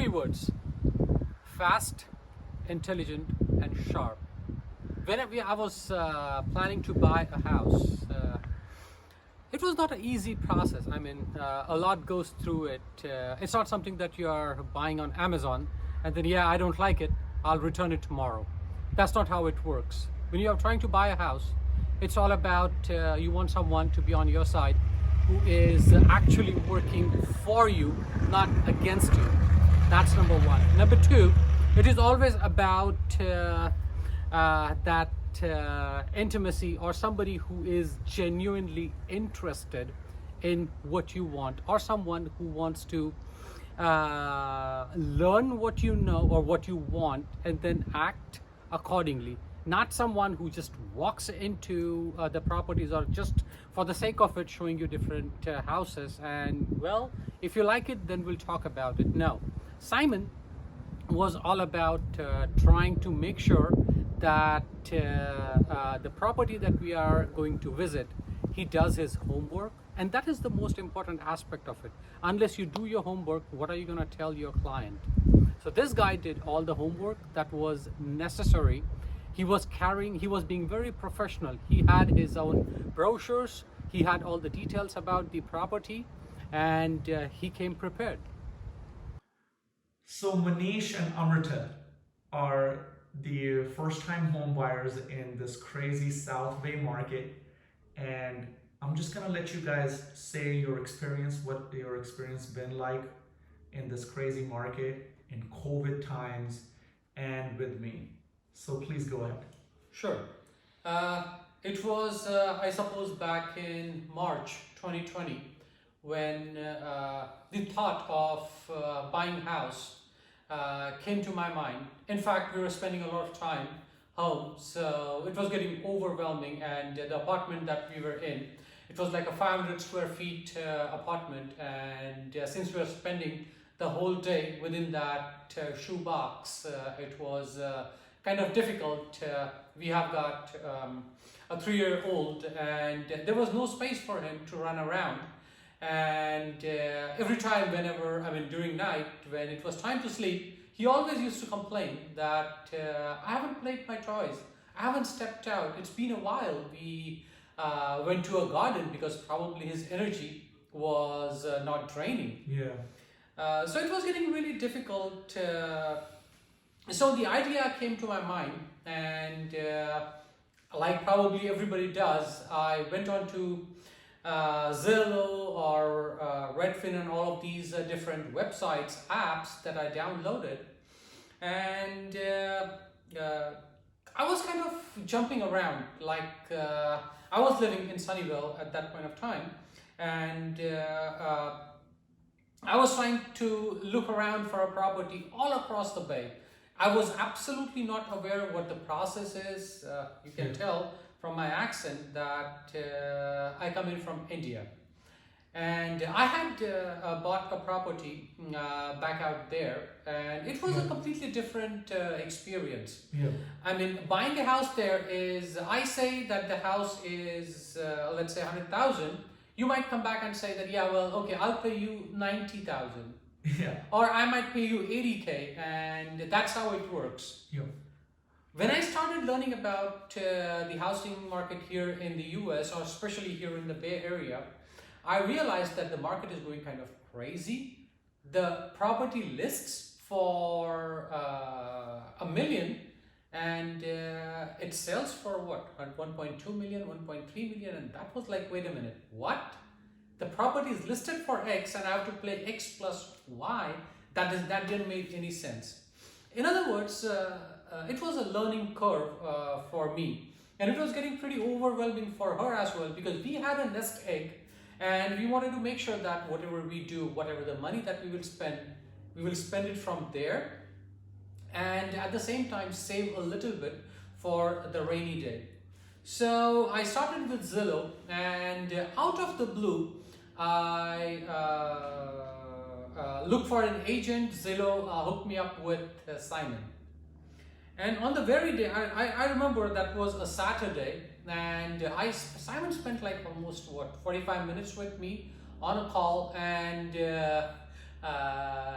Three words: fast, intelligent, and sharp. Whenever I was planning to buy a house, it was not an easy process. I mean, a lot goes through it. It's not something that you are buying on Amazon and then, yeah, I don't like it, I'll return it tomorrow. That's not how it works. When you are trying to buy a house, it's all about you want someone to be on your side who is actually working for you, not against you. That's number one. Number two, it is always about that intimacy, or somebody who is genuinely interested in what you want, or someone who wants to learn what you know or what you want and then act accordingly. Not someone who just walks into the properties or just for the sake of it showing you different houses and, well, if you like it then we'll talk about it. No, Simon was all about trying to make sure that the property that we are going to visit, he does his homework, and that is the most important aspect of it. Unless you do your homework, what are you going to tell your client? So this guy did all the homework that was necessary. He was being very professional. He had his own brochures, he had all the details about the property, and he came prepared. So Manish and Amrita are the first-time home buyers in this crazy South Bay market, and I'm just gonna let you guys say your experience, what your experience been like in this crazy market in COVID times and with me. So please go ahead. Sure. It was, I suppose, back in March 2020 when the thought of buying a house came to my mind. In fact, we were spending a lot of time home, so it was getting overwhelming, and the apartment that we were in, it was like a 500 square feet apartment, and since we were spending the whole day within that shoebox, it was kind of difficult. We have got a 3-year-old, and there was no space for him to run around. And every time, during night, when it was time to sleep, he always used to complain that I haven't played my toys, I haven't stepped out, it's been a while. We went to a garden because probably his energy was not draining. Yeah. So it was getting really difficult. So the idea came to my mind, and like probably everybody does, I went on to Zillow or Redfin and all of these different websites, apps that I downloaded, and I was kind of jumping around. Like I was living in Sunnyvale at that point of time, and I was trying to look around for a property all across the bay. I was absolutely not aware of what the process is. You can tell from my accent that I come in from India. And I had bought a property back out there, and it was a completely different experience. Yeah. I mean, buying a house there is, I say that the house is, let's say 100,000. You might come back and say that, yeah, well, okay, I'll pay you 90,000. Yeah. Or I might pay you 80K, and that's how it works. Yeah. When I started learning about the housing market here in the US, or especially here in the Bay Area, I realized that the market is going kind of crazy. The property lists for $1 million, and it sells for what? 1.2 million, 1.3 million, and that was like, wait a minute, what? The property is listed for X and I have to pay X plus Y. That didn't make any sense. In other words, it was a learning curve for me, and it was getting pretty overwhelming for her as well, because we had a nest egg and we wanted to make sure that whatever we do, whatever the money that we will spend it from there, and at the same time save a little bit for the rainy day. So I started with Zillow, and out of the blue, I looked for an agent. Zillow hooked me up with Simon. And on the very day, I remember that was a Saturday, and Simon spent like almost 45 minutes with me on a call, and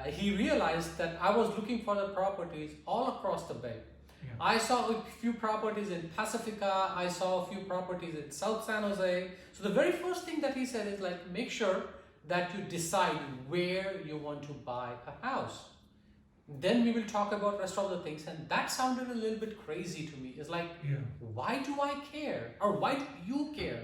he realized that I was looking for the properties all across the bay. Yeah. I saw a few properties in Pacifica, I saw a few properties in South San Jose. So the very first thing that he said is like, make sure that you decide where you want to buy a house. Then we will talk about rest of the things, and that sounded a little bit crazy to me. It's like, why do I care? Or why do you care?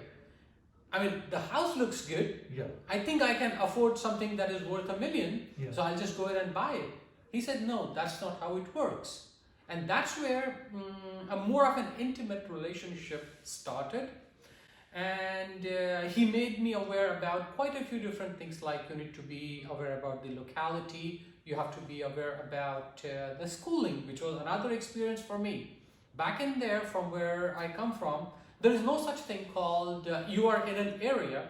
I mean, the house looks good. Yeah. I think I can afford something that is worth $1 million, Yeah. so I'll just go ahead and buy it. He said, no, that's not how it works. And that's where a more of an intimate relationship started. And he made me aware about quite a few different things, like you need to be aware about the locality, you have to be aware about the schooling, which was another experience for me. Back in there, from where I come from, there is no such thing called you are in an area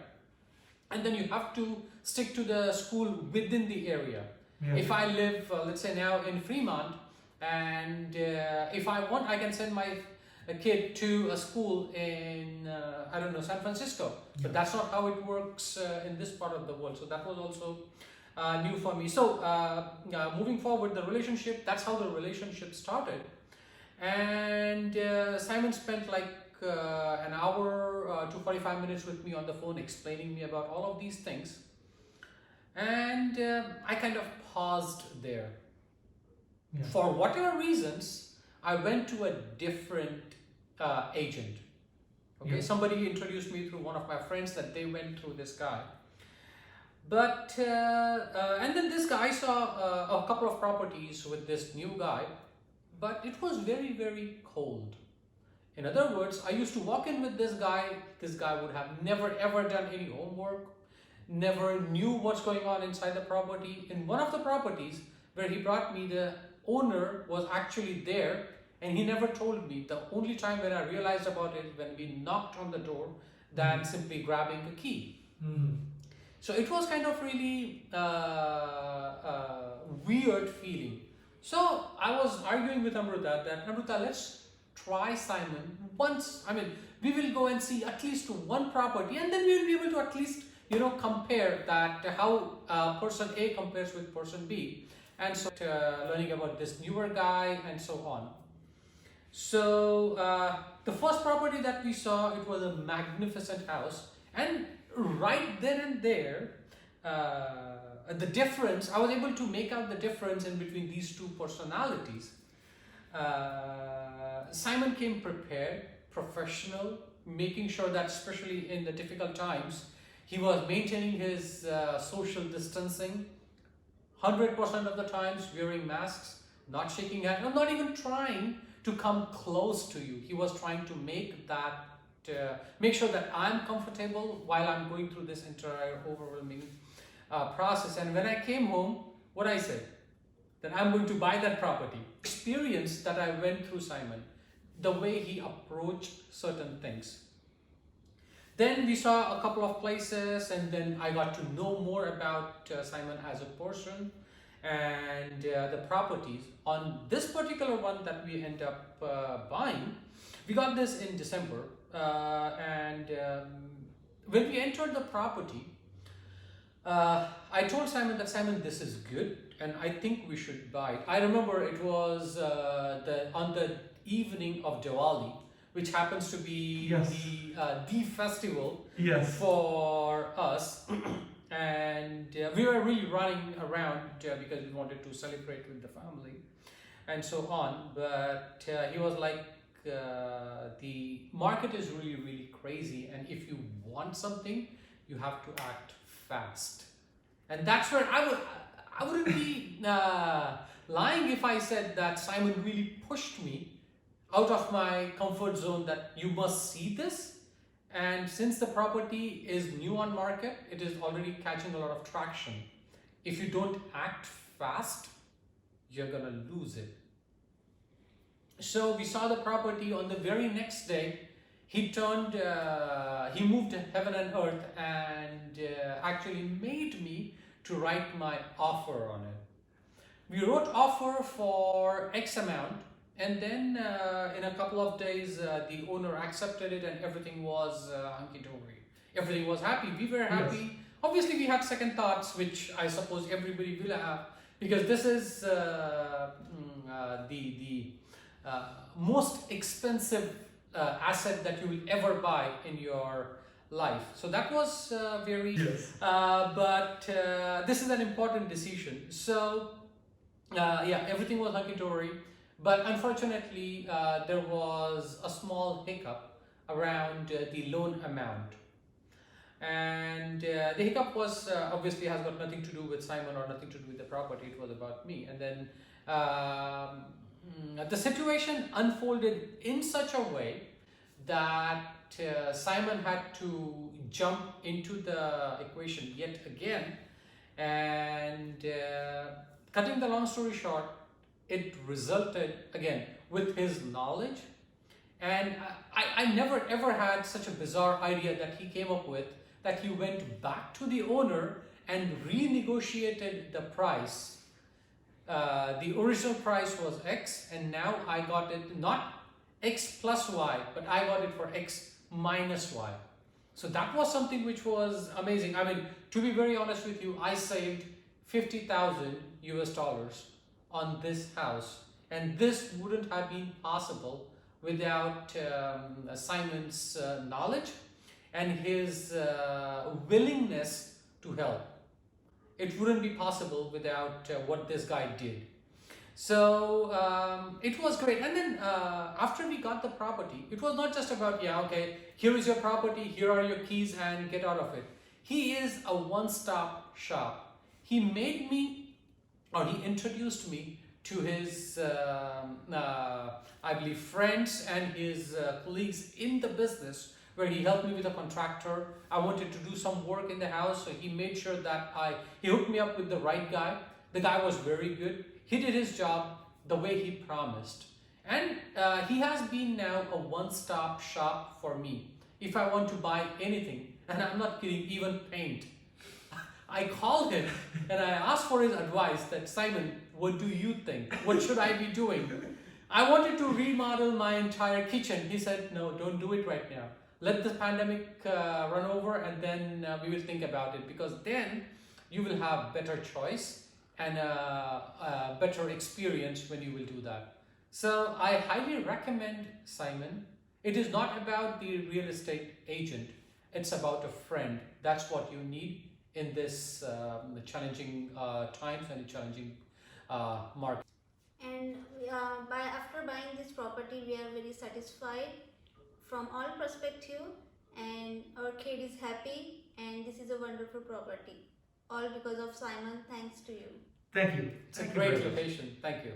and then you have to stick to the school within the area. Yeah. If I live, let's say now in Fremont, and if I want, I can send my kid to a school in, I don't know, San Francisco. But that's not how it works in this part of the world. So that was also new for me. So moving forward, the relationship, that's how the relationship started. And Simon spent like an hour to 45 minutes with me on the phone explaining me about all of these things. And I kind of paused there. Yeah. For whatever reasons, I went to a different agent. Okay, Yeah. somebody introduced me through one of my friends that they went through this guy. But and then this guy saw a couple of properties with this new guy, but it was very, very cold. In other words, I used to walk in with this guy. This guy would have never ever done any homework, never knew what's going on inside the property. In one of the properties where he brought me, the owner was actually there and he never told me. The only time when I realized about it when we knocked on the door than simply grabbing a key. So it was kind of really weird feeling. So I was arguing with Amruta that, Amruta, let's try Simon once. I mean, we will go and see at least one property and then we will be able to at least, you know, compare that how person A compares with person B. And so learning about this newer guy and so on. So the first property that we saw, it was a magnificent house, and right then and there, the difference, I was able to make out the difference in between these two personalities. Simon came prepared, professional, making sure that especially in the difficult times, he was maintaining his social distancing, 100% of the times wearing masks, not shaking hands, and not even trying to come close to you. He was trying to make that, make sure that I'm comfortable while I'm going through this entire overwhelming process. And when I came home, what I said, that I'm going to buy that property. Experience that I went through Simon, the way he approached certain things. Then we saw a couple of places, and then I got to know more about Simon as a person and the properties. On this particular one that we end up buying, we got this in December, and when we entered the property, I told Simon that, Simon, this is good and I think we should buy it. I remember it was on the evening of Diwali, which happens to be the festival for us. And we were really running around because we wanted to celebrate with the family and so on. But he was like, the market is really, really crazy. And if you want something, you have to act fast. And that's where I wouldn't be lying if I said that Simon really pushed me out of my comfort zone, that you must see this. And since the property is new on market, it is already catching a lot of traction. If you don't act fast, you're gonna lose it. So we saw the property. On the very next day, he moved heaven and earth and actually made me to write my offer on it. We wrote offer for X amount. And then in a couple of days, the owner accepted it and everything was hunky-dory. Everything was happy. We were happy. Obviously, we had second thoughts, which I suppose everybody will have, because this is the most expensive asset that you will ever buy in your life. So that was very, Yes. but this is an important decision. So yeah, everything was hunky-dory, but unfortunately, there was a small hiccup around the loan amount. And the hiccup was obviously has got nothing to do with Simon or nothing to do with the property. It was about me. And then the situation unfolded in such a way that Simon had to jump into the equation yet again. And cutting the long story short, it resulted again with his knowledge. And I never ever had such a bizarre idea that he came up with, that he went back to the owner and renegotiated the price. The original price was X, and now I got it not X plus Y, but I got it for X minus Y. So that was something which was amazing. I mean, to be very honest with you, I saved 50,000 US dollars on this house, and this wouldn't have been possible without Simon's knowledge and his willingness to help. It wouldn't be possible without what this guy did. So it was great. And then after we got the property, it was not just about, yeah, okay, here is your property, here are your keys, and get out of it. He is a one-stop shop. He made me, or he introduced me to his, I believe, friends and his colleagues in the business, where he helped me with a contractor. I wanted to do some work in the house, so he made sure that he hooked me up with the right guy. The guy was very good. He did his job the way he promised. And he has been now a one-stop shop for me. If I want to buy anything, and I'm not kidding, even paint, I call him and I ask for his advice that, Simon, what do you think? What should I be doing? I wanted to remodel my entire kitchen. He said, no, don't do it right now. Let the pandemic run over, and then we will think about it, because then you will have better choice and a better experience when you will do that. So I highly recommend Simon. It is not about the real estate agent. It's about a friend. That's what you need in this challenging times and challenging market. And after buying this property, we are very satisfied from all perspective, and our kid is happy, and this is a wonderful property. All because of Simon. Thanks to you. Thank you. It's a great location. Thank you.